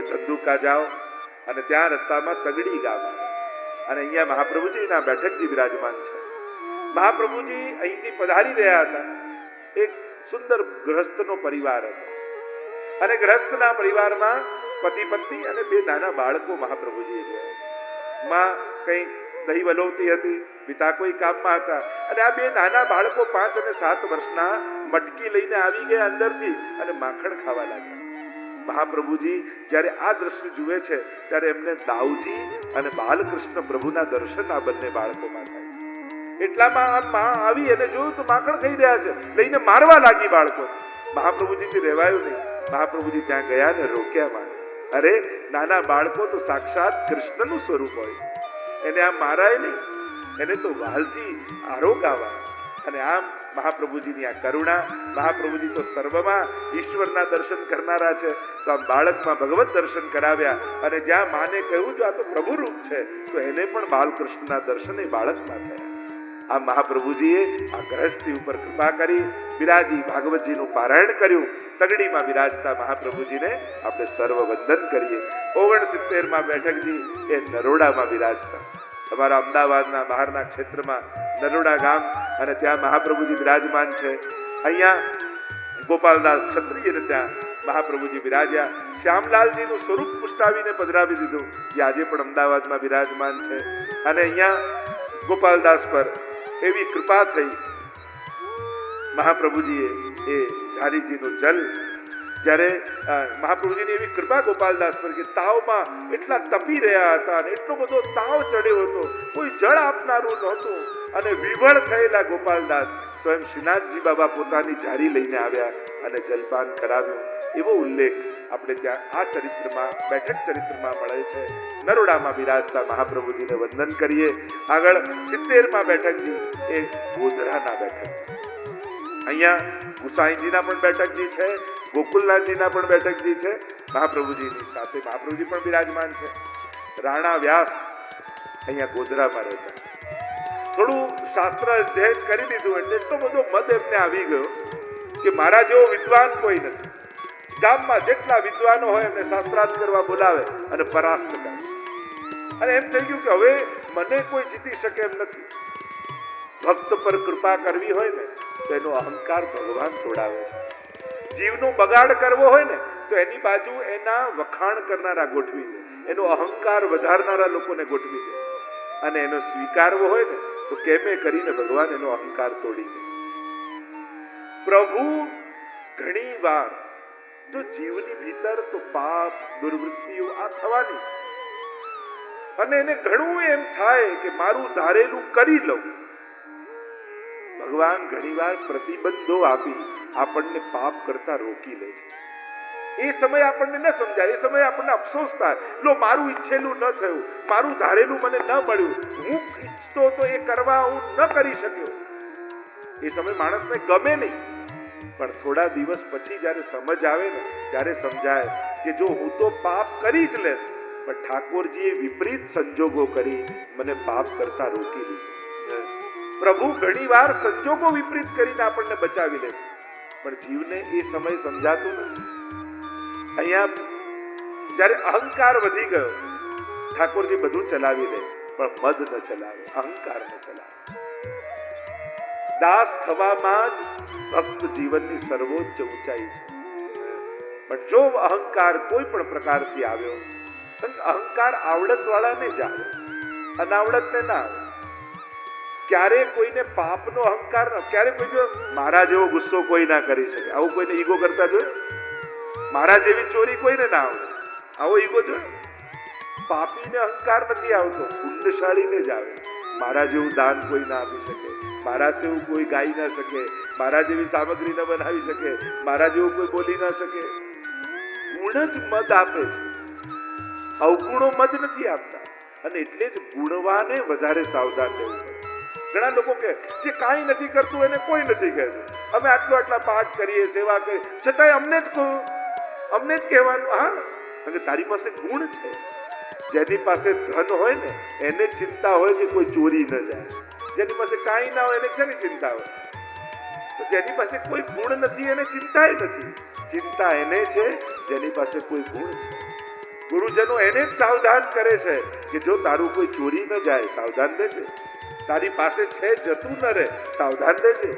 તમે ધંધુકા જાઓ અને ત્યાં રસ્તામાં તગડી ગામ અને અહીંયા મહાપ્રભુજીના બેઠકજી વિરાજમાન છે. મહાપ્રભુજી અહીંથી પધારી રહ્યા હતા. એક સુંદર ગ્રહસ્થનો પરિવાર હતો અને ગ્રહસ્થના પરિવારમાં પતિ પત્ની અને બે નાના બાળકો મહાપ્રભુજીએ જોયા. માં કંઈ દહીં વલોવતી હતી, પિતા કોઈ કામમાં હતા અને આ બે નાના બાળકો 5 અને 7 વર્ષના મટકી લઈને આવી ગયા અંદરથી અને માખણ ખાવા લાગ્યા. મહાપ્રભુજી જ્યારે આ દ્રશ્ય જુએ છે ત્યારે એમને દાઉજી અને બાલકૃષ્ણ પ્રભુના દર્શન આ બંને બાળકોમાં થાય છે. એટલામાં આ માં આવી અને જોયું તો માખણ ખાઈ રહ્યા છે, લઈને મારવા લાગી બાળકો. મહાપ્રભુજીથી રહેવાયું નહીં. મહાપ્રભુજી ત્યાં ગયા ને રોક્યા માં. અરે નાના બાળકો તો સાક્ષાત કૃષ્ણનું સ્વરૂપ હોય છે, એને આમ મારાય નહીં, એને તો વાલથી આરોગાવા. અને આમ મહાપ્રભુજીની આ કરુણા. મહાપ્રભુજી તો સર્વમાં ઈશ્વરના દર્શન કરનારા છે, તો આમ બાળકમાં ભગવત દર્શન કરાવ્યા અને જ્યાં માને કહ્યું જો આ તો પ્રભુ રૂપ છે તો એને પણ બાલકૃષ્ણના દર્શન એ બાળકમાં થયા. આ મહાપ્રભુજીએ આ ગ્રહસ્થી ઉપર કૃપા કરી. બિરાજી ભાગવતજીનું પારાયણ કર્યું. તગડીમાં બિરાજતા મહાપ્રભુજીને આપણે સર્વ વંદન કરીએ. 69માં બેઠકજી એ નરોડામાં બિરાજતા. તમારા અમદાવાદના બહારના ક્ષેત્રમાં નરોડા ગામ અને ત્યાં મહાપ્રભુજી બિરાજમાન છે. અહીંયા ગોપાલદાસ ક્ષત્રિય ત્યાં મહાપ્રભુજી બિરાજ્યા. શ્યામલાલજીનું સ્વરૂપ પુષ્ટાવીને પધરાવી દીધું, જે આજે પણ અમદાવાદમાં બિરાજમાન છે. અને અહીંયા ગોપાલદાસ પર એવી કૃપા થઈ, મહાપ્રભુજીએ એ ધારીજીનું જલ જ્યારે મહાપ્રભુજીની એવી કૃપા ગોપાલદાસ પર કે તાવમાં એટલા તપી રહ્યા હતા અને એટલો બધો તાવ ચડ્યો હતો, કોઈ જળ આપનારું નહોતું અને વિવળ થયેલા ગોપાલદાસ સ્વયં શ્રીનાથજી બાબા પોતાની જારી લઈને આવ્યા અને જલપાન કરાવ્યું. એવો ઉલ્લેખ આપણે ત્યાં આ ચરિત્રમાં, બેઠક ચરિત્રમાં મળે છે. નરોડામાં બિરાજતા મહાપ્રભુજીને વંદન કરીએ. આગળ 70માં બેઠકજી એ ગોધરાના બેઠકજી. અહીંયા ગુસાઈજીના પણ બેઠકજી છે, ગોકુલનાથજીના પણ બેઠકજી છે. મહાપ્રભુજીની સાથે મહાપ્રભુજી પણ બિરાજમાન છે. રાણા વ્યાસ અહીંયા ગોધરામાં રહેતા. થોડું શાસ્ત્ર અધ્યયન કરી લીધું એટલે એટલો બધો મદ એમને આવી ગયો કે મારા જેવો વિદ્વાન કોઈ નથી. ગામમાં જેટલા વિદ્વાનો હોય એમને શાસ્ત્રાર્થ કરવા બોલાવે અને પરાસ્ત કરે. અને એમ થઈ ગયું કે હવે મને કોઈ જીતી શકે એમ નથી. ભક્ત પર કૃપા કરવી હોય ને તો એનો અહંકાર ભગવાન તોડાવે છે. જીવનો બગાડ કરવો હોય ને તો એની બાજુ એના વખાણ કરનારા ગોઠવી દે, એનો અહંકાર વધારનારા લોકોને ગોઠવી દે. અને એનો સ્વીકારવો હોય ને તો કેમે કરીને ભગવાન એનો અહંકાર તોડી દે. પ્રભુ ઘણી વાર જો જીવની ભીતર તો પાપ દુર્વૃત્તિઓ આ થવાની, અને એને ઘણું એમ થાય કે મારું ધારેલું કરી લઉં. ભગવાન ઘણીવાર પ્રતિબંધો આપી આપણને પાપ કરતા રોકી લે છે. એ સમય આપણને ન સમજાય, એ સમય આપણને અફસોસ થાય, લો મારું ઈચ્છેલું ન થયું, મારું ધારેલું મને ન મળ્યું, હું ઈચ્છતો તો એ કરવા હું ન કરી શક્યો. એ સમય માણસને ગમે નહીં, પણ થોડા દિવસ પછી જ્યારે સમજ આવે ને ત્યારે સમજાય કે જો હું તો પાપ કરી જ લે, પણ ઠાકોરજીએ વિપરીત સંજોગો કરી મને પાપ કરતા રોકી દીધું. પ્રભુ ઘણીવાર સંજોગો વિપરીત કરીને આપણને બચાવી લે છે, પણ જીવને એ સમય સમજાતું નથી. અહીંયા જ્યારે અહંકાર વધી ગયો, ઠાકોરજી બધું ચલાવી લે પણ મદ ન ચલાવે, અહંકાર ન ચલાવે. દાસ થવામાં જ ભક્ત જીવનની સર્વોચ્ચ ઊંચાઈ છે. પણ જો અહંકાર કોઈ પણ પ્રકારથી આવ્યો, અહંકાર આવડત વાળાને જ આવે, અનાવડતને ના આવે. ક્યારે કોઈને પાપનો અહંકાર ન, ક્યારે કોઈ મારા જેવો ગુસ્સો કોઈ ના કરી શકે, આવું કોઈને ઈગો કરતા જોયું? મારા જેવી ચોરી કોઈને ના આવડે, આવો ઈગો જોયો? પાપીને અહંકાર નથી આવતો, પુણ્યશાળીને જ આવે. મારા જેવું દાન કોઈ ના આપી શકે, મારા જેવું કોઈ ગાઈ ના શકે, મારા જેવી સામગ્રી ન બનાવી શકે, મારા જેવું કોઈ બોલી ના શકે. ગુણ જ મદ આપે છે, અવગુણો મદ નથી આપતા. અને એટલે જ ગુણવાને વધારે સાવધાન રહેવું પડે. ઘણા લોકો કે જે કાંઈ નથી કરતું એને કોઈ નથી કહેતું, અમે આટલા પાઠ કરીએ, સેવા કરીએ, છતાંય અમને જ કહો, અમને જ કહેવાનું. હા, કારણ કે તારી પાસે ગુણ છે. જેની પાસે ધન હોય ને એને ચિંતા હોય કે કોઈ ચોરી ન જાય. જેની પાસે કાંઈ ના હોય એને શેની ચિંતા હોય? તો જેની પાસે કોઈ ગુણ નથી એને ચિંતા નથી. ચિંતા એને છે જેની પાસે કોઈ ગુણ છે. ગુરુજનો એને જ સાવધાન કરે છે કે જો તારું કોઈ ચોરી ન જાય, સાવધાન રહેજે. તારી પાસે છે જતું ન રહે, સાવધાન રહેજે.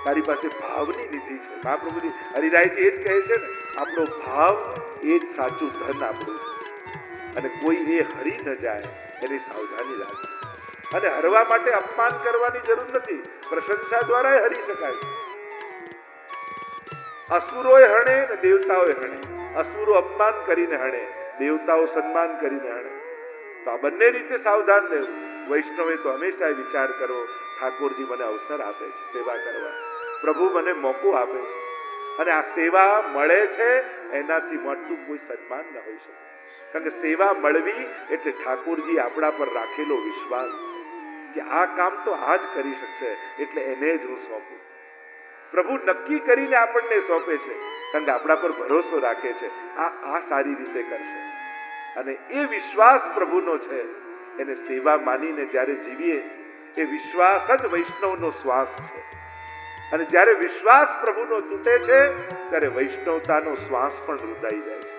તારી પાસે ભાવની નિધિ છે. મહાપ્રભુજી હરિરાયજી એ જ કહે છે ને, આપણો ભાવ એ જ સાચું ધન આપણું છે. અને કોઈ એ હરી ન જાય એની સાવધાની રાખે. અને હરવા માટે અપમાન કરવાની જરૂર નથી, પ્રશંસા દ્વારા હરી શકાય. અસુરોએ હણે ને દેવતાઓએ હણે. અસુરો અપમાન કરીને હણે, દેવતાઓ સન્માન કરીને હણે. તો આ બંને રીતે સાવધાન રહેવું. વૈષ્ણવે તો હંમેશા વિચાર કરવો, ઠાકોરજી મને અવસર આપે છે સેવા કરવા, પ્રભુ મને મોકો આપે છે, અને આ સેવા મળે છે એનાથી મોટું કોઈ સન્માન ન હોઈ શકે. કારણ કે સેવા મળવી એટલે ઠાકોરજી આપણા પર રાખેલો વિશ્વાસ કે આ કામ તો આ જ કરી શકશે, એટલે એને જ હું સોંપું. પ્રભુ નક્કી કરીને આપણને સોંપે છે, કારણ કે આપણા પર ભરોસો રાખે છે આ સારી રીતે કરશે. અને એ વિશ્વાસ પ્રભુનો છે, એને સેવા માનીને જ્યારે જીવીએ એ વિશ્વાસ જ વૈષ્ણવનો શ્વાસ છે. અને જ્યારે વિશ્વાસ પ્રભુનો તૂટે છે ત્યારે વૈષ્ણવતાનો શ્વાસ પણ રૂંધાઈ જાય છે.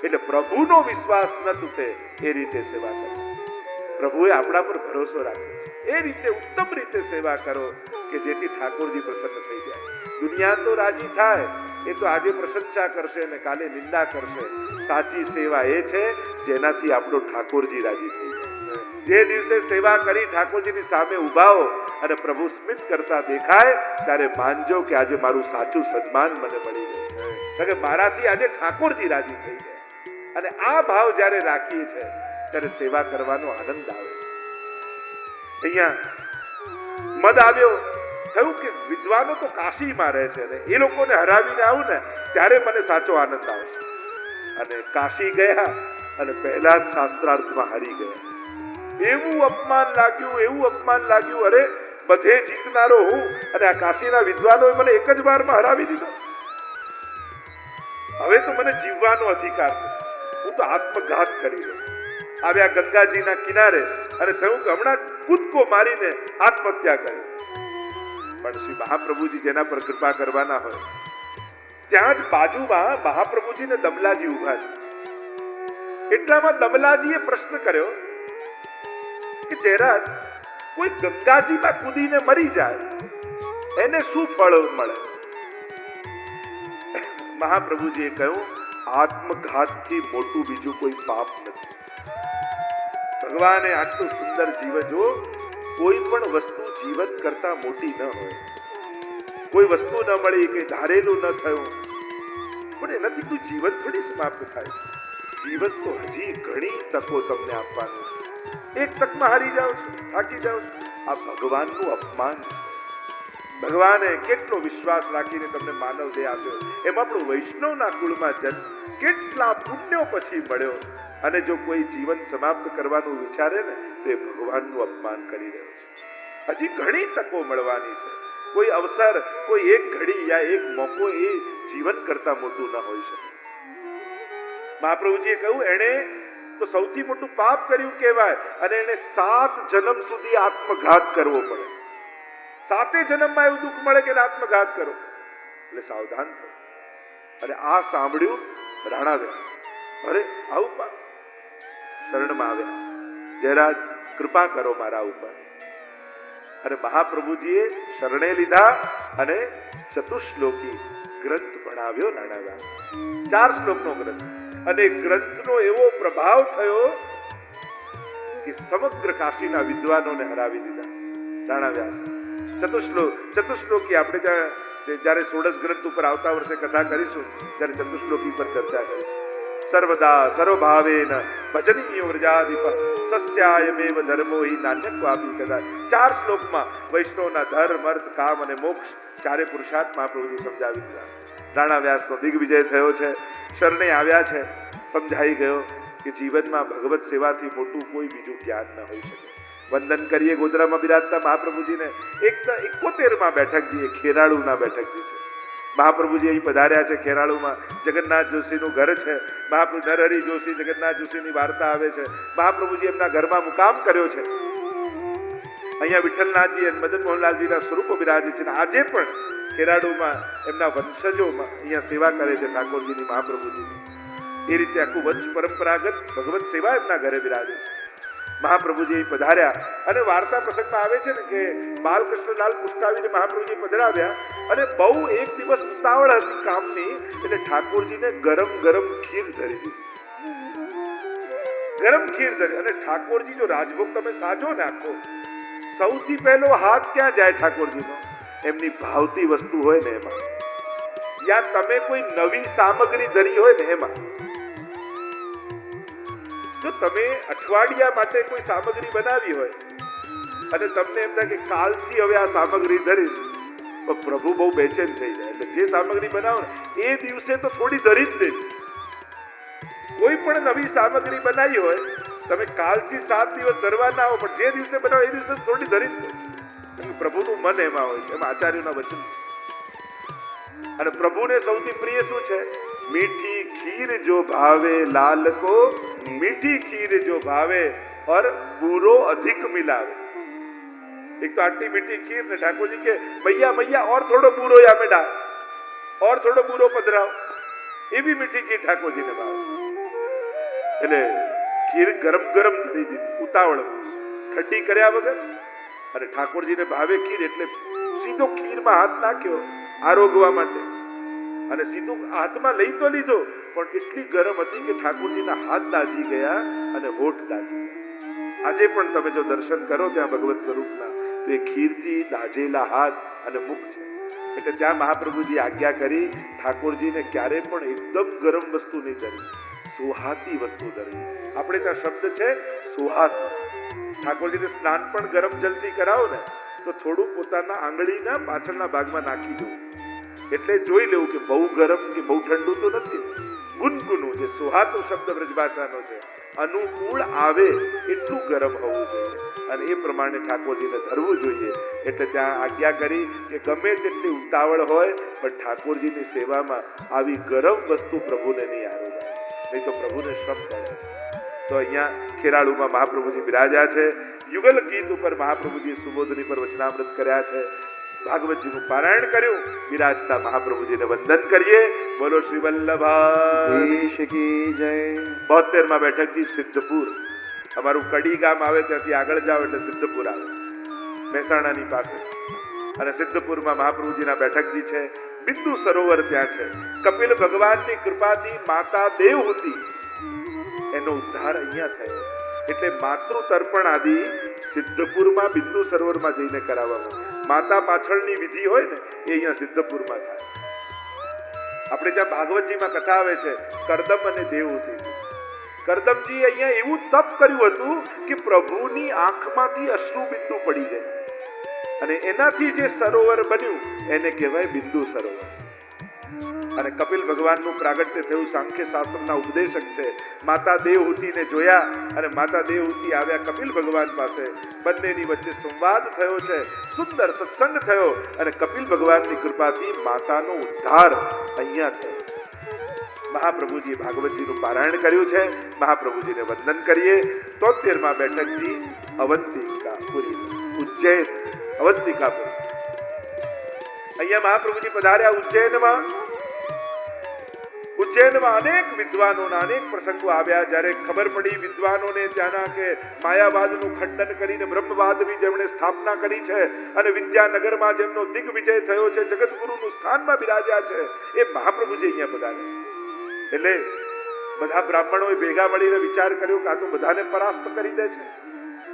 એટલે પ્રભુનો વિશ્વાસ ન તૂટે એ રીતે સેવા કરો. પ્રભુએ આપણા પર ભરોસો રાખ્યો છે, એ રીતે ઉત્તમ રીતે સેવા કરો કે જેથી ઠાકોરજી પ્રસન્ન થઈ જાય. દુનિયા તો રાજી થાય, એ તો આજે પ્રશંસા કરશે ને કાલે નિંદા કરશે. સાચી સેવા એ છે જેનાથી આપણો ઠાકોરજી રાજી થઈ જાય. જે દિવસે સેવા કરી ઠાકોરજીની સામે ઉભા હો અને પ્રભુ સ્મિત કરતા દેખાય ત્યારે માનજો કે આજે મારું સાચું સન્માન મને મળી ગયું, કારણ કે મારાથી આજે ઠાકોરજી રાજી થઈ જાય. અને આ ભાવ જ્યારે રાખીએ છે ત્યારે સેવા કરવાનો આનંદ આવે. અહીંયા મદ આવ્યો, થયું કે વિદ્વાનો તો કાશીમાં રહે છે ને એ લોકોને હરાવીને આવું ને ત્યારે મને સાચો આનંદ આવશે. અને કાશી ગયા અને પહેલા જ શાસ્ત્રાર્થમાં હારી ગયા. એવું અપમાન લાગ્યું. અરે બધે જીતનારો હું અને આ કાશીના વિદ્વાનોએ મને એક જ વારમાં હરાવી દીધો. હવે તો મને જીવવાનો અધિકાર નથી, હું તો આત્મઘાત કરી દઉં. આવ્યા ગંગાજીના કિનારે અને થયું કે હમણાં કૂદકો મારીને આત્મહત્યા કરી. પણ શ્રી મહાપ્રભુજી જેના પર કૃપા કરવાના હોય, ત્યાં જ બાજુમાં મહાપ્રભુજી ને દમલાજી ઉભા છે. એટલામાં દમલાજીએ પ્રશ્ન કર્યો કે જયરાજ, કોઈ ગંગાજીમાં કૂદીને મરી જાય એને શું ફળ મળે? મહાપ્રભુજીએ કહ્યું, આત્મઘાતથી મોટું બીજું કોઈ પાપ નથી. ભગવાને આટલું સુંદર જીવન જો, કોઈ પણ વસ્તુ જીવન કરતા મોટી ન હોય. કોઈ વસ્તુ ન મળી, કે ધારેલું ન થયું, પણ એનાથી કોઈ જીવન થોડી સમાપ્ત થાય. જીવન તો હજી ઘણી તકો તમને આપવાનું છે. એક તકમાં હારી જાઓ છો, થાકી જાઓ છો, આ ભગવાનનું અપમાન છે. ભગવાને કેટલો વિશ્વાસ રાખીને તમને માનવ દેહ આપ્યો, એમાં આપણું વૈષ્ણવના કુળમાં જન્મ કેટલા પુણ્યો પછી મળ્યો. અને જો કોઈ જીવન સમાપ્ત કરવાનું વિચારે ને તો એ ભગવાનનું અપમાન કરી રહ્યો છે. હજી ઘણી તકો મળવાની છે. કોઈ અવસર, કોઈ એક ઘડી યા એક મોકો એ જીવન કરતા મોટું ન હોઈ શકે. મહાપ્રભુજીએ કહ્યું, એણે તો સૌથી મોટું પાપ કર્યું કહેવાય, અને એને 7 જન્મ સુધી આત્મઘાત કરવો પડે. 7 જન્મમાં એવું દુઃખ મળે કે આત્મઘાત કરો. એટલે સાવધાન થો. અને આ સાંભળ્યું રાણા વ્યાસ, અરે આવું પાપ. શરણમાં આવ્યા, જયરાજ કૃપા કરો મારા ઉપર. અને મહાપ્રભુજીએ શરણે લીધા અને ચતુશ્લોકી ગ્રંથ ભણાવ્યો રાણા વ્યાસ. 4 શ્લોકનો ગ્રંથ. અને ગ્રંથનો એવો પ્રભાવ થયો કે સમગ્ર કાશીના વિદ્વાનોને હરાવી દીધા રાણા વ્યાસ. ચતુશ્લોકી આપણે જ્યારે 16 ગ્રંથ ઉપર આવતા વર્ષે કથા કરીશું ત્યારે ચતુશ્લોકી પર ચર્ચા કરીશું. સર્વદા સર્વભાવેન ભજનીયો વ્રજાધિપ તસ્યાયમેવ ધર્મો હિ નાન્યત્વાપી કદા. 4 શ્લોકમાં વૈષ્ણવના ધર્મ, અર્થ, કામ અને મોક્ષ ચારે પુરુષાર્થ મહાપ્રભુજી સમજાવી દીધા. રાણા વ્યાસનો દિગ્વિજય થયો છે, શરણે આવ્યા છે, સમજાઈ ગયો કે જીવનમાં ભગવત સેવાથી મોટું કોઈ બીજું જ્ઞાન ન હોઈ શકે. વંદન કરીએ ગોધરામાં બિરાજતા મહાપ્રભુજીને. 71માં બેઠકજી, ખેરાળુના બેઠકજી છે. મહાપ્રભુજી અહીં પધાર્યા છે ખેરાળુમાં. જગન્નાથ જોશીનું ઘર છે. મહાપ્રભુ નરહરી જોશી, જગન્નાથ જોશીની વાર્તા આવે છે. મહાપ્રભુજી એમના ઘરમાં મુકામ કર્યો છે. અહીંયા વિઠ્ઠલનાથજી અને મદન મોહનલાલજીના સ્વરૂપ બિરાજે છે. આજે પણ ખેરાળુમાં એમના વંશજો અહીંયા સેવા કરે છે ઠાકોરજીની, મહાપ્રભુજીની. એ રીતે આખું વંશ પરંપરાગત ભગવત સેવા એમના ઘરે બિરાજે છે. મહાપ્રભુજી પધાર્યા અને વાર્તા પ્રસંગમાં આવે છે ને કે બાલકૃષ્ણલાલ પુષ્ટાવીને મહાપ્રભુજી પધરાવ્યા અને બહુ એક દિવસ ઉતાવળ હતી કામની, એટલે ઠાકોરજીને ગરમ ગરમ ખીર ધરી દીધી. ગરમ ખીર ધરી અને ઠાકોરજી જો રાજભોગ તમે સાજો નાખો, સૌથી પહેલો હાથ ક્યાં જાય ઠાકોરજીનો? એમની ભાવતી વસ્તુ હોય ને એમાં, યા તમે કોઈ નવી સામગ્રી ધરી હોય ને એમાં. જો તમે અઠવાડિયા માટે કોઈ સામગ્રી બનાવી હોય અને તમને એમ થાય કે કાલથી હવે આ સામગ્રી ધરીશ, તો પ્રભુ બહુ બેચેન થઈ જાય. એટલે જે સામગ્રી બનાવો ને એ દિવસે તો થોડી ધરી જ દેજો. કોઈ પણ નવી સામગ્રી બનાવી હોય, તમે કાલથી 7 દિવસ ધરવા ના હો, પણ જે દિવસે બનાવો એ દિવસે થોડી ધરી જ દો. પ્રભુનું મન એમાં હોય છે, એમાં આચાર્યોના વચન. અને પ્રભુને સૌથી પ્રિય શું છે? મીઠી ખીર જો ભાવે લાલ કો, मीठी खीर जो भावे और बूरो अधिक मिलावे. एक तो आटली मीठी खीर ने ठाकुर जी के भैया भैया और थोड़ो बूरो या में डाल, और थोड़ो बूरो पधराओ. ये भी मीठी खीर ठाकुर जी ने भावे. એટલે ખીર ગરમ ગરમ ધરી દીધી ઉતાવળ, ઠંડી કર્યા વગર. અને ઠાકોરજીને ભાવે ખીર એટલે સીધો ખીરમાં હાથ નાખ્યો આરોગવા માટે, અને સીધું હાથમાં લઈ તો લીધો, પણ એટલી ગરમ હતી કે ઠાકોરજીના હાથ દાજી ગયા અને હોઠ દાજી ગયા. આજે પણ તમે જો દર્શન કરો ત્યાં ભગવત સ્વરૂપના, તો એ ખીરથી દાજેલા હાથ અને મુખ છે. એટલે ત્યાં મહાપ્રભુજી આજ્ઞા કરી ઠાકોરજીને ક્યારે પણ એકદમ ગરમ વસ્તુ નહીં ધરવી, સુહાતી વસ્તુ ધરવી. આપણે ત્યાં શબ્દ છે સુહાતી. ઠાકોરજીને સ્નાન પણ ગરમ જલથી કરાવો ને, તો થોડું પોતાના આંગળીના પાછળના ભાગમાં નાખી દો, એટલે જોઈ લેવું કે બહુ ગરમ કે બહુ ઠંડુ તો નથી. ગુનગુનું, જે સુહાતું શબ્દ બ્રજભાષાનો છે, અનુકૂળ આવે એટલું ગરમ હોવું જોઈએ, અને એ પ્રમાણે ઠાકોરજીને ધરવું જોઈએ. એટલે ત્યાં આજ્ઞા કરી કે ગમે તેટલી ઉતાવળ હોય, પણ ઠાકોરજીની સેવામાં આવી ગરમ વસ્તુ પ્રભુને નહીં આરોગાય, નહીં તો પ્રભુને શ્રમ પડે છે. તો અહીંયા ખેરાળુમાં મહાપ્રભુજી બિરાજ્યા છે. યુગલ ગીત ઉપર મહાપ્રભુજી સુબોધની પર વચનામૃત કર્યા છે. ભાગવતજીનું પારાયણ કર્યું. બિરાજતા મહાપ્રભુજીને વંદન કરીએ. બોલો શ્રી વલ્લભાધીશ કી જય. 72માં બેઠકજી સિદ્ધપુર. અમારું કડી ગામ આવે ત્યાંથી આગળ જાવ એટલે સિદ્ધપુર આવે, મહેસાણાની પાસે. અને સિદ્ધપુરમાં મહાપ્રભુજીના બેઠકજી છે. બિંદુ સરોવર ત્યાં છે. કપિલ ભગવાનની કૃપાથી માતા દેવહૂતિ એનો ઉદ્ધાર અહીંયા થયો. એટલે માતૃ તર્પણ આદિ સિદ્ધપુરમાં બિંદુ સરોવરમાં જઈને કરાવવામાં. માતા પાછળની વિધિ હોય ને એ અહીંયા સિદ્ધપુરમાં થાય. આપણે ત્યાં ભાગવતજીમાં કથા આવે છે કરદમ અને દેવહૂતિ. કરદમજી અહીંયા એવું તપ કર્યું હતું કે પ્રભુની આંખમાંથી અશ્રુ બિંદુ પડી જાય, અને એનાથી જે સરોવર બન્યું એને કહેવાય બિંદુ સરોવર. અને કપિલ ભગવાનનું પ્રાગટ્ય થયું, સાંખ્ય શાસ્ત્રના ઉપદેશક છે. માતા દેવહૂતિને જોયા અને માતા દેવહૂતિ આવ્યા કપિલ ભગવાન પાસે. બંનેની વચ્ચે સંવાદ થયો છે, સુંદર સત્સંગ થયો, અને કપિલ ભગવાનની કૃપાથી માતાનો ઉદ્ધાર અહીંયા થયો. મહાપ્રભુજી ભાગવતજીનું પારાયણ કર્યું છે. મહાપ્રભુજીને વંદન કરીએ. 73માં બેઠકજી અવંતિકાપુરી, ઉજ્જૈન અવંતિકાપુરી. અહીંયા મહાપ્રભુજી પધાર્યા ઉજ્જૈનમાં. ઉજ્જૈનમાં અનેક વિદ્વાનોના અનેક પ્રસંગો આવ્યા. જ્યારે ખબર પડી વિદ્વાનોને ત્યાંના કે માયાવાદનું ખંડન કરીને બ્રહ્મવાદની જેમણે સ્થાપના કરી છે, અને વિદ્યાનગરમાં જેમનો દિગ્વિજય થયો છે, જગતગુરુનું સ્થાનમાં બિરાજ્યા છે, એ મહાપ્રભુજી અહીંયા પધાર્યા. એટલે બધા બ્રાહ્મણોએ ભેગા મળીને વિચાર કર્યો કે આ તો બધાને પરાસ્ત કરી દે છે,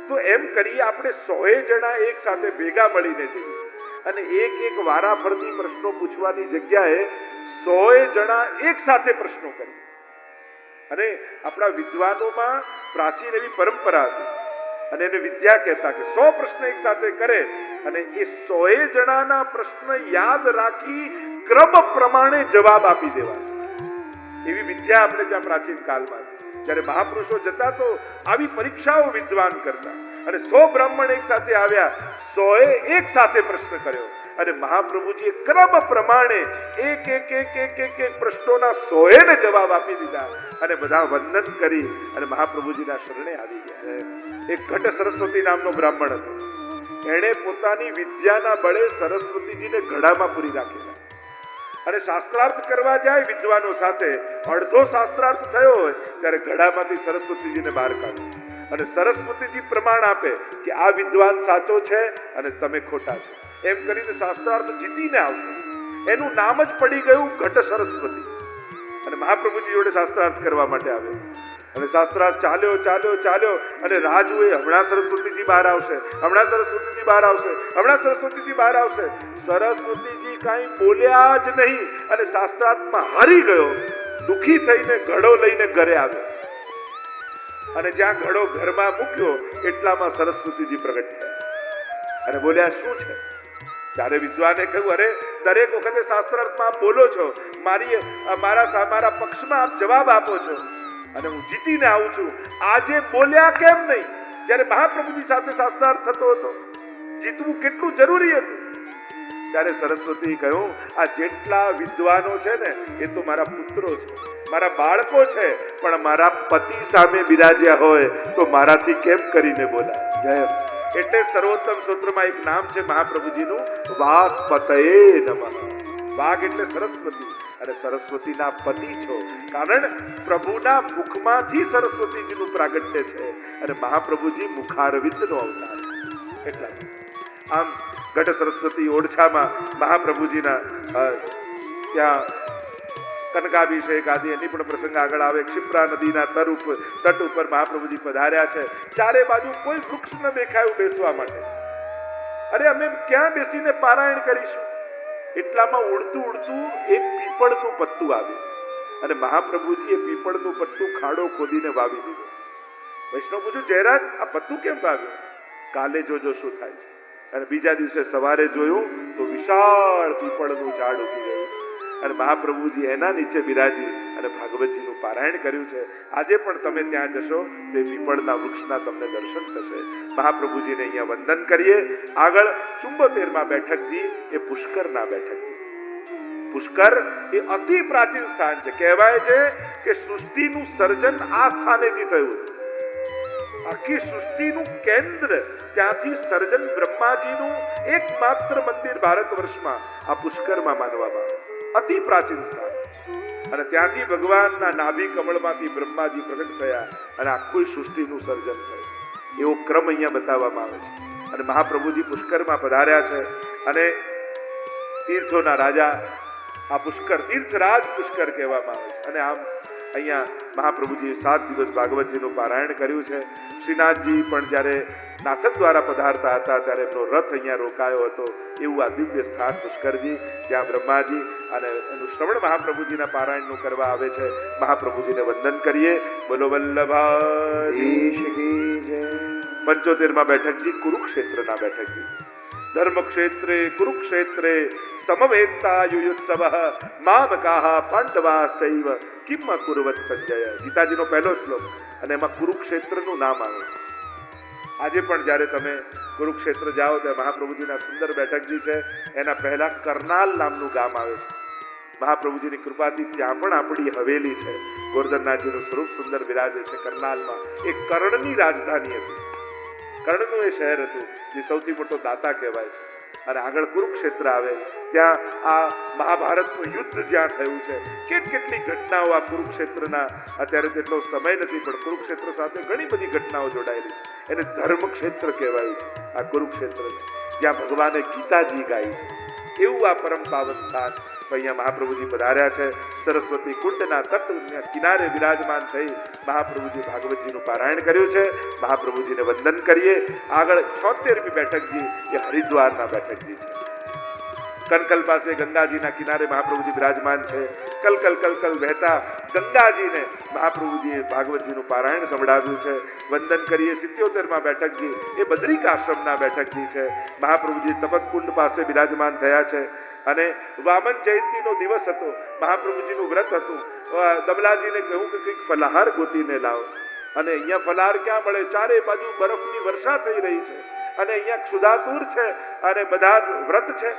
તો એમ કરીએ આપણે 100 જણા એક સાથે ભેગા મળીને જઈએ, અને એક વારા ફરતી પ્રશ્નો પૂછવાની જગ્યાએ 100 જણા એક સાથે પ્રશ્નો કરીએ. અને આપણા વિદ્વાનોમાં પ્રાચીન એવી પરંપરા હતી, અને એને વિદ્યા કહેતા કે 100 પ્રશ્ન એક સાથે કરે, અને એ 100 જણાના પ્રશ્ન યાદ રાખી ક્રમ પ્રમાણે જવાબ આપી દેવા. એવી વિદ્યા આપણે ત્યાં પ્રાચીન કાળમાં. જ્યારે મહાપુરુષો જતા તો આવી પરીક્ષાઓ વિદ્વાન કરતા, અને 100 બ્રાહ્મણ એક સાથે આવ્યા, 100 એક સાથે પ્રશ્ન કર્યો, અને મહાપ્રભુજીએ ક્રમ પ્રમાણે એક પ્રશ્નોના 100 ને જવાબ આપી દીધા, અને બધા વંદન કરી અને મહાપ્રભુજીના શરણે આવી ગયા. એક ઘટ સરસ્વતી નામનો બ્રાહ્મણ હતો. એણે પોતાની વિદ્યાના બળે સરસ્વતીજીને ઘડામાં પૂરી રાખેલા, અને શાસ્ત્રાર્થ કરવા જાય વિદ્વાનો સાથે અડધો શાસ્ત્રાર્થ થયો હોય ત્યારે ઘડામાંથી સરસ્વતીજીને બહાર કાઢો અને સરસ્વતીજી પ્રમાણ આપે કે આ વિદ્વાન સાચો છે અને તમે ખોટા છો. એમ કરીને શાસ્ત્રાર્થ જીતીને આવશે. એનું નામ જ પડી ગયું ઘટ સરસ્વતી. અને મહાપ્રભુજી જોડે શાસ્ત્રાર્થ કરવા માટે આવ્યો અને શાસ્ત્રાર્થ ચાલ્યો અને રાહ જુએ હમણાં સરસ્વતીજી બહાર આવશે, હમણાં સરસ્વતીજી બહાર આવશે, હમણાં સરસ્વતીજી બહાર આવશે. સરસ્વતીજી કાંઈ બોલ્યા જ નહીં અને શાસ્ત્રાર્થમાં હારી ગયો. દુઃખી થઈને ઘડો લઈને ઘરે આવ્યો અને જ્યાં ઘડો ઘરમાં મૂક્યો એટલામાં સરસ્વતીજી પ્રગટ થયા અને બોલ્યા, શું છે? ત્યારે વિદ્વાને કહ્યું, અરે દરેક વખતે શાસ્ત્રાર્થમાં આપ બોલો છો, મારા પક્ષમાં આપ જવાબ આપો છો અને હું જીતીને આવું છું. આજે બોલ્યા કેમ નહીં? જ્યારે મહાપ્રભુજી સાથે શાસ્ત્રાર્થ થતો હતો, જીતવું કેટલું જરૂરી હતું. ત્યારે સરસ્વતી કહ્યું, આ જેટલા વિદ્વાનો છે ને એ તો મારા પુત્રો છે, મારા બાળકો છે, પણ મારા પતિ સામે બિરાજ્યા હોય તો મારાથી કેમ કરીને બોલા? જય. એટલે સર્વોત્તમ સૂત્રમાં એક નામ છે મહાપ્રભુજીનું, વાગપતયે નમઃ. વાગ એટલે સરસ્વતી અને સરસ્વતીના પતિ છો, કારણ પ્રભુના મુખમાંથી સરસ્વતીજીનું પ્રાગટ્ય છે અને મહાપ્રભુજી મુખારવિંદનો અવતાર. એટલા આમ ઘટ સરસ્વતી ઓરછામાં મહાપ્રભુજીના ત્યાં કનકાભિષેક આદિ એની પણ પ્રસંગ આગળ આવે. ક્ષિપ્રા નદીના તટ ઉપર મહાપ્રભુજી પધાર્યા છે. ચારે બાજુ કોઈ વૃક્ષ ન દેખાયું બેસવા માટે. અરે અમે ક્યાં બેસીને પારાયણ કરીશું? એટલામાં ઉડતું એક પીપળનું પત્તું આવ્યું અને મહાપ્રભુજીએ પીપળનું પત્તું ખાડો ખોદીને વાવી દીધું. વૈષ્ણવ પૂછ્યું, જયરાજ આ પત્તું કેમ વાવ્યું? કાલે જોજો શું થાય છે. અને બીજા દિવસે સવારે જોયું તો વિશાળ પીપળનું ઝાડ ઉગી ગયું અને મહાપ્રભુજી એના નીચે બિરાજી અને ભાગવતજીનું પારાયણ કર્યું છે. આજે પણ તમે ત્યાં જશો તે પીપળના વૃક્ષના તમને દર્શન થશે. મહાપ્રભુજીને અહીંયા વંદન કરીએ. આગળ 74માં બેઠકજી એ પુષ્કરના બેઠકજી. પુષ્કર એ અતિ પ્રાચીન સ્થાન છે. કહેવાય છે કે સૃષ્ટિનું સર્જન આ સ્થાનેથી થયું. આખી સૃષ્ટિનું કેન્દ્ર ત્યાંથી સર્જન બ્રહ્માજીનું એકમાત્ર મંદિર ભારત વર્ષમાં આ પુષ્કરમાં માનવામાં આવે. અતિ પ્રાચીન સ્થાન. અને ત્યાંથી ભગવાનના નાભી કમળમાંથી બ્રહ્માજી પ્રગટ થયા અને આખી સૃષ્ટિનું સર્જન થયું. એવો ક્રમ અહીંયા બતાવવામાં આવે છે. અને મહાપ્રભુજી પુષ્કરમાં પધાર્યા છે અને તીર્થોના રાજા આ પુષ્કર, તીર્થરાજ પુષ્કર કહેવામાં આવે છે. અને આમ અહીંયા મહાપ્રભુજી 7 દિવસ ભાગવતજીનું પારાયણ કર્યું છે. શ્રીનાથજી પણ જ્યારે નાથક દ્વારા પધારતા હતા ત્યારે એમનો રથ અહીંયા રોકાયો હતો. એવું આ દિવ્ય સ્થાન પુષ્કરજી, જ્યાં બ્રહ્માજી અને એનું શ્રવણ મહાપ્રભુજીના પારાયણનું કરવા આવે છે. મહાપ્રભુજીને વંદન કરીએ. બોલો વલ્લભાધીશ કી જય. 75માં બેઠકજી કુરુક્ષેત્રના બેઠકજી. ધર્મક્ષેત્રે કુરુક્ષેત્રે સમવેત્તા યુયુત્સવઃ મામકાઃ પાંડવાસૈવ કિમ અકુર્વત સંજય. ગીતાજીનો પહેલો શ્લોક અને એમાં કુરુક્ષેત્રનું નામ આવે. આજે પણ જ્યારે તમે કુરુક્ષેત્ર જાઓ ત્યારે મહાપ્રભુજીના સુંદર બેઠકજી છે. એના પહેલા કરનાલ નામનું ગામ આવે છે. મહાપ્રભુજીની કૃપાથી ત્યાં પણ આપણી હવેલી છે. ગોરધનનાથજીનું સ્વરૂપ સુંદર બિરાજે છે કરનાલમાં. એ કર્ણની રાજધાની હતી. કર્ણનું એ શહેર હતું જે સૌથી મોટો દાતા કહેવાય છે. અને આગળ કુરુક્ષેત્ર આવે. ત્યાં આ મહાભારતનું યુદ્ધ જ્યાં થયું છે, કેટલી ઘટનાઓ આ કુરુક્ષેત્રના, અત્યારે તેટલો સમય નથી પણ કુરુક્ષેત્ર સાથે ઘણી બધી ઘટનાઓ જોડાયેલી છે. એને ધર્મક્ષેત્ર કહેવાયું છે આ કુરુક્ષેત્ર, જ્યાં ભગવાને ગીતાજી ગાઈ છે. એવું આ પરમ પાવન સ્થાન અહીંયા મહાપ્રભુજી પધાર્યા છે. સરસ્વતી કુંડના તટ કિનારે વિરાજમાન થઈ મહાપ્રભુજી ભાગવતજીનું પારાયણ કર્યું છે. મહાપ્રભુજીને વંદન કરીએ. આગળ 76મી બેઠકજી એ હરિદ્વારના બેઠકજી છે. કનકલ પાસે ગંગાજીના કિનારે મહાપ્રભુજી બિરાજમાન છે. કલકલ વહેતા ગંગાજીને મહાપ્રભુજીએ ભાગવતજીનું પારાયણ સંભળાવ્યું છે. વંદન કરીએ. 77માં બેઠકજી એ બદ્રિકાશ્રમના બેઠકજી છે. મહાપ્રભુજી તપતકુંડ પાસે બિરાજમાન થયા છે અને વામન જયંતીનો દિવસ હતો. મહાપ્રભુજીનું વ્રત હતું. દમલાજીને કહ્યું કે કંઈક ફલાહાર ગોતીને લાવો. અને અહીંયા ફલાહાર ક્યાં મળે? ચારે બાજુ બરફની વર્ષા થઈ રહી છે અને અહીંયા ક્ષુધાતુર છે અને બધા વ્રત છે.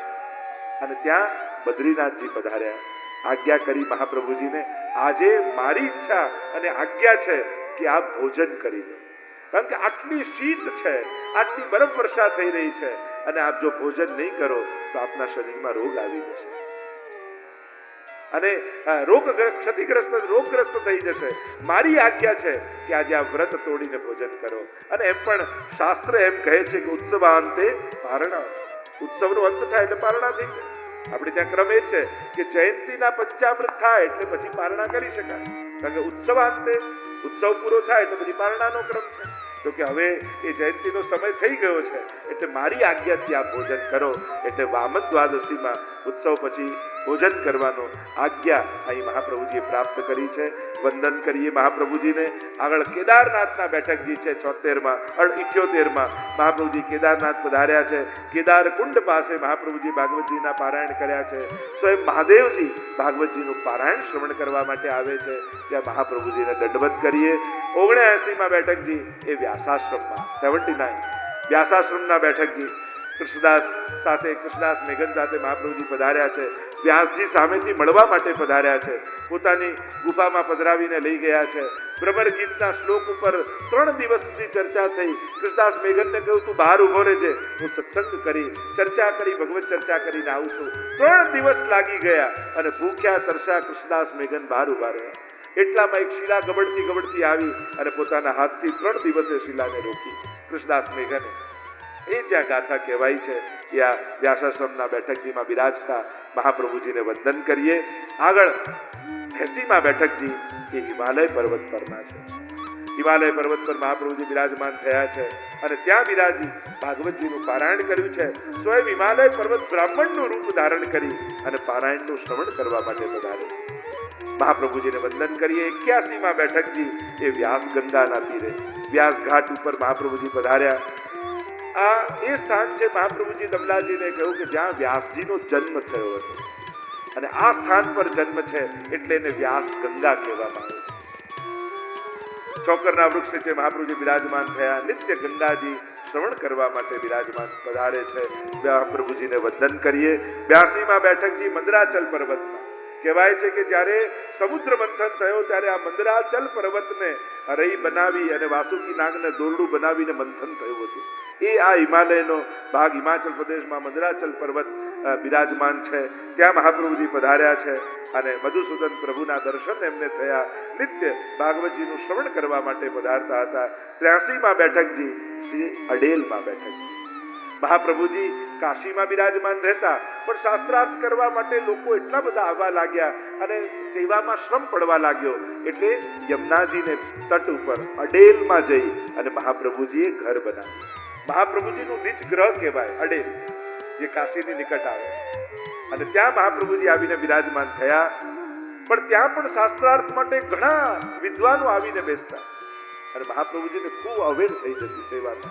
અને ત્યાં બદ્રીનાથજી પધાર્યા. આજ્ઞા કરી મહાપ્રભુજીને, આજે મારી ઈચ્છા અને આજ્ઞા છે કે આપ ભોજન કરી લો, કારણ કે આટલી શીત છે, આટલી બરફ વર્ષા થઈ રહી છે અને આપ જો ભોજન નહીં કરો તો આપના શરીરમાં રોગ આવી જશે. અને ક્ષતિગ્રસ્ત રોગગ્રસ્ત થઈ જશે. મારી આજ્ઞા છે કે આજે આ વ્રત તોડીને ભોજન કરો. અને એમ પણ શાસ્ત્ર એમ કહે છે કે ઉત્સવાંતે પારણા, ઉત્સવનો અંત થાય એટલે પારણા થઈ જાય. આપણે ત્યાં ક્રમ એ છે કે જયંતીના પંચામૃત થાય એટલે પછી પારણા કરી શકાય, કારણ કે ઉત્સવાંતે ઉત્સવ પૂરો થાય એટલે પછી પારણાનો ક્રમ છે. તો કે હવે એ જયંતીનો સમય થઈ ગયો છે એટલે મારી આજ્ઞાથી આ ભોજન કરો. એટલે વામન દ્વાદશીમાં ઉત્સવ પછી ભોજન કરવાનો આજ્ઞા અહીં મહાપ્રભુજીએ પ્રાપ્ત કરી છે. વંદન કરીએ મહાપ્રભુજીને. આગળ કેદારનાથના બેઠકજી છે 78માં મહાપ્રભુજી કેદારનાથ પધાર્યા છે. કેદાર કુંડ પાસે મહાપ્રભુજી ભાગવતજીના પારાયણ કર્યા છે. સ્વયં મહાદેવજી ભાગવતજીનું પારાયણ શ્રવણ કરવા માટે આવે છે. ત્યાં મહાપ્રભુજીને દંડવત કરીએ. 79માં બેઠકજી એ વ્યાસાશ્રમમાં 79 વ્યાસાશ્રમના બેઠકજી કૃષ્ણદાસ મેઘન સાથે મહાપ્રભુજી પધાર્યા છે. વ્યાસજી સામેથી મળવા માટે પધાર્યા છે. પોતાની ગુફામાં પધરાવીને લઈ ગયા છે. ભ્રમર ગીતના શ્લોક ઉપર 3 દિવસ સુધી ચર્ચા થઈ. કૃષ્ણદાસ મેઘનને કહ્યું તું બહાર ઉભો રહેજે, હું સત્સંગ કરી ચર્ચા કરી ભગવત ચર્ચા કરીને આવું છું. 3 દિવસ લાગી ગયા અને ભૂખ્યા તરસ્યા કૃષ્ણદાસ મેઘન બહાર ઉભા રહ્યા. એટલામાં એક શીલા ગબડતી આવી અને પોતાના હાથથી 3 દિવસે શીલાને રોકી કૃષ્ણદાસ મેઘને. એ જ્યાં ગાથા કહેવાય છે એ આ વ્યાસાશ્રમના બેઠકજીમાં બિરાજતા મહાપ્રભુજીને વંદન કરીએ. આગળ 80માં બેઠકજી એ હિમાલય પર્વત પરના છે. હિમાલય પર્વત પર મહાપ્રભુજી બિરાજમાન થયા છે અને ત્યાં બિરાજી ભાગવતજીનું પારાયણ કર્યું છે. સ્વયં હિમાલય પર્વત બ્રાહ્મણનું રૂપ ધારણ કરી અને પારાયણનું શ્રવણ કરવા માટે પધાર્યા. મહાપ્રભુજીને વંદન કરીએ. 81માં બેઠકજી એ વ્યાસ ગંગાના તીરે વ્યાસ ઘાટ ઉપર મહાપ્રભુજી પધાર્યા. આ એ સ્થાન છે મહાપ્રભુજી દમલાજીને કહ્યું કે જ્યાં વ્યાસજીનો જન્મ થયો હતો અને આ સ્થાન પર જન્મ છે એટલે એને વ્યાસ ગંગા કહેવામાં આવે છે. ચોકરના વૃક્ષ નીચે મહાપ્રભુજી બિરાજમાન થયા. નિત્ય ગંગાજી શ્રવણ કરવા માટે બિરાજમાન પધારે છે. મહાપ્રભુજીને વંદન કરીએ. 82માં બેઠકજી મંદરાચલ પર્વતમાં કહેવાય છે કે જ્યારે સમુદ્ર મંથન થયો ત્યારે આ મંદરાચલ પર્વતને રહી બનાવી અને વાસુકી નાગને દોરડું બનાવીને મંથન થયું હતું. એ આ હિમાલયનો ભાગ હિમાચલ પ્રદેશમાં મંદરાચલ પર્વત બિરાજમાન છે. ત્યાં મહાપ્રભુજી પધાર્યા છે અને મધુસૂદન પ્રભુના દર્શન એમને થયા. નિત્ય ભાગવતજીનું શ્રવણ કરવા માટે પધારતા હતા. 83માં બેઠકજી શ્રી અડેલમાં બેઠકજી મહાપ્રભુજી કાશીમાં બિરાજમાન રહેતા પણ શાસ્ત્રાર્થ કરવા માટે લોકો એટલા બધા આવવા લાગ્યા અને સેવામાં શ્રમ પડવા લાગ્યો એટલે યમુનાજીને તટ ઉપર અડેલમાં જઈ અને મહાપ્રભુજીએ ઘર બનાવ્યું. મહાપ્રભુજીનું નિજ ગ્રહ કહેવાય અડેલ, જે કાશીની નિકટ આવે. અને ત્યાં મહાપ્રભુજી આવીને બિરાજમાન થયા. પણ ત્યાં પણ શાસ્ત્રાર્થ માટે ઘણા વિદ્વાનો આવીને બેસતા અને મહાપ્રભુજીને ખૂબ અવેર થઈ જતી સેવામાં.